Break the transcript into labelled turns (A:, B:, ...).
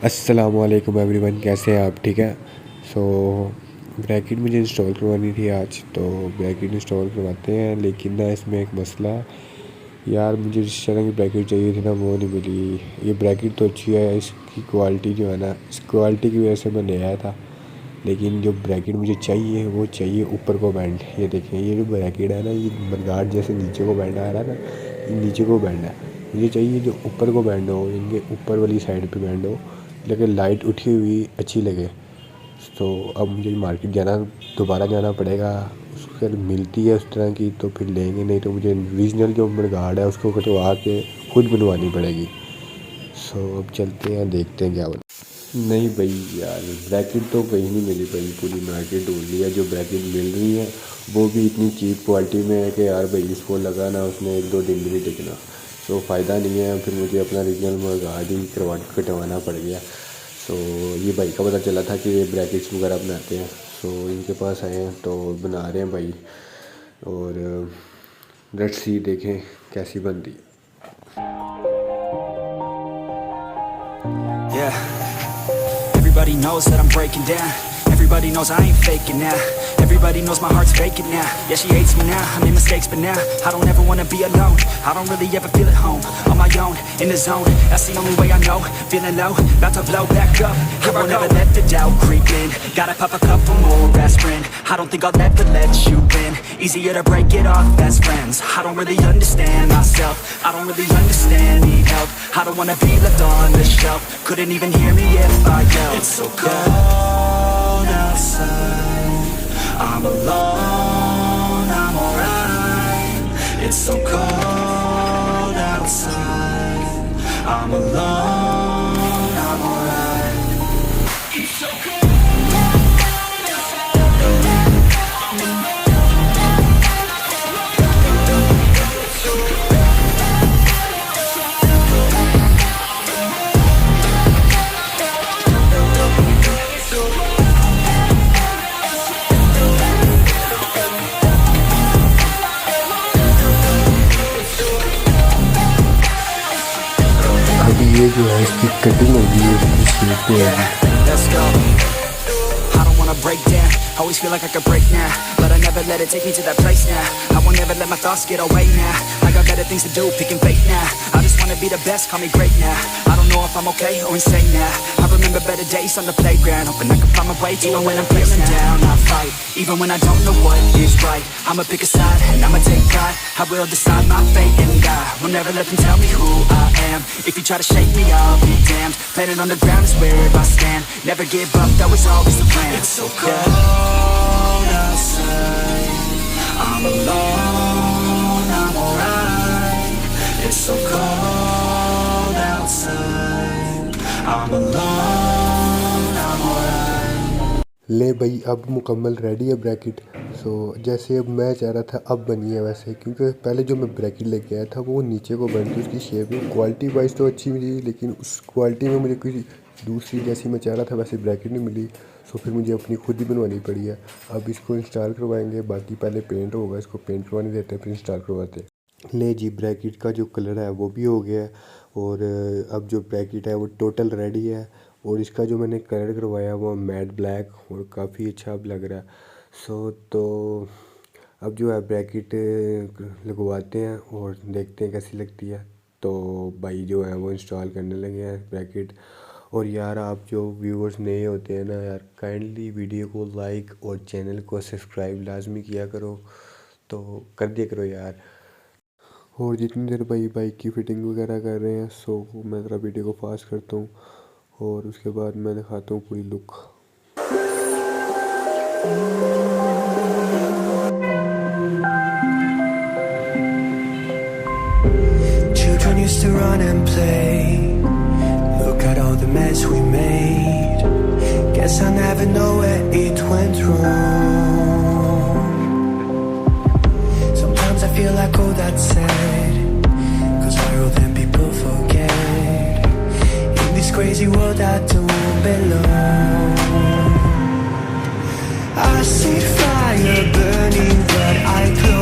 A: अस्सलामुअलैकुम एवरीवन, कैसे हैं आप? ठीक है। सो ब्रैकेट मुझे इंस्टॉल करवानी थी आज, तो ब्रैकेट इंस्टॉल करवाते हैं। लेकिन ना इसमें एक मसला यार, मुझे जिस तरह की ब्रैकेट चाहिए थी ना वो नहीं मिली। ये ब्रैकेट तो अच्छी है, इसकी क्वालिटी जो है ना, इस क्वालिटी की वजह से मैं ले आया था। लेकिन जो ब्रैकेट मुझे चाहिए वो चाहिए ऊपर को बैंड। ये देखें, ये जो ब्रैकेट है ना, ये मडगार्ड जैसे नीचे को बैंड आ रहा है ना, ये नीचे को बैंड है। मुझे चाहिए जो ऊपर को बैंड हो, इनके ऊपर वाली साइड पे बैंड हो, लेकिन लाइट उठी हुई अच्छी लगे। तो अब मुझे मार्केट जाना, दोबारा जाना पड़ेगा। उसको अगर मिलती है उस तरह की तो फिर लेंगे, नहीं तो मुझे रीजनल जो मडगार्ड है उसको कटवा के खुद बनवानी पड़ेगी। सो अब चलते हैं, देखते हैं क्या बना। नहीं भाई यार, ब्रैकेट तो कहीं नहीं मिली भाई, पूरी मार्केट ढूंढ लिया। जो ब्रैकेट मिल रही है वो भी इतनी चीप क्वालिटी में है कि यार भाई इसको लगाना उसने 1-2 दिन भी नहीं टिकना। तो फ़ायदा नहीं है, फिर मुझे अपना रीजनल मडगार्ड ही कटवाना पड़ गया। सो ये भाई का पता चला था कि ये ब्रैकेट्स वगैरह बनाते हैं, सो इनके पास आए हैं तो बना रहे हैं भाई। और लेट्स सी, देखें कैसी बनती है।
B: Yeah, everybody knows that I'm breaking down. Everybody knows I ain't faking now. Everybody knows my heart's vacant now. Yeah, she hates me now, I made mistakes but now I don't ever wanna be alone. I don't really ever feel at home, on my own, in the zone. That's the only way I know, feeling low, about to blow back up. Here I never let the doubt creep in. Gotta pop a couple more aspirin. I don't think I'll ever let you in. Easier to break it off best friends. I don't really understand myself, I don't really understand, need help. I don't wanna be left on the shelf. Couldn't even hear me if I yelled. It's so cold outside, I'm alone, I'm alright. It's so cold outside, I'm alone, I'm alright. It's so cold.
A: ये जो है इसकी cutting होगी, इसकी shape पे होगी।
B: I don't wanna break down, always feel like I could break now, but I never let it take me to that place now. I won't ever let my thoughts get away now. I got better things to do, picking fate now. I just wanna be the best, call me great now. I don't know if I'm okay or insane now. I remember better days on the playground, hoping I can find my way even when I'm feeling down. I fight, even when I don't know what is right. I'ma pick a side, and I'ma take pride. I will decide my fate and die. Will never let them tell me who I am. If you try to shake me, I'll be damned. Planet on the ground is where I stand. Never give up, that was always the plan. It's so cold outside, I'm alone, I'm alright. It's so cold outside, I'm alone, I'm alright.
A: ले भाई, अब मुकम्मल ready है bracket. सो जैसे अब मैं चाह रहा था अब बनी है वैसे, क्योंकि पहले जो मैं ब्रैकेट लेके आया था वो नीचे को बनी थी। उसकी शेप में क्वालिटी वाइज तो अच्छी मिली, लेकिन उस क्वालिटी में मुझे किसी दूसरी जैसी मैं चाह रहा था वैसी ब्रैकेट नहीं मिली। सो फिर मुझे अपनी खुद ही बनवानी पड़ी है। अब इसको इंस्टॉल करवाएंगे, बाकी पहले पेंट होगा, इसको पेंट करवाने देते हैं फिर इंस्टॉल करवाते हैं। ले जी, ब्रैकेट का जो कलर है वो भी हो गया है, और अब जो ब्रैकेट है वो टोटल रेडी है। और इसका जो मैंने कलर करवाया वो मैट ब्लैक, और काफ़ी अच्छा अब लग रहा है। सो तो अब जो है ब्रैकेट लगवाते हैं और देखते हैं कैसी लगती है। तो भाई जो है वो इंस्टॉल करने लगे हैं ब्रैकेट। और यार, आप जो व्यूअर्स नए होते हैं ना यार, काइंडली वीडियो को लाइक और चैनल को सब्सक्राइब लाजमी किया करो, तो कर दिया करो यार। और जितनी देर भाई बाइक की फ़िटिंग वगैरह कर रहे हैं, सो मैं ज़रा वीडियो को फास्ट करता हूँ और उसके बाद मैं दिखाता हूँ पूरी look.
B: Children used to run and play. Look at all the mess we made. Guess I never know where it went wrong. Sometimes I feel like oh that's sad, 'cause I wrote them people forget. In this crazy world I don't belong. I see fire burning but I close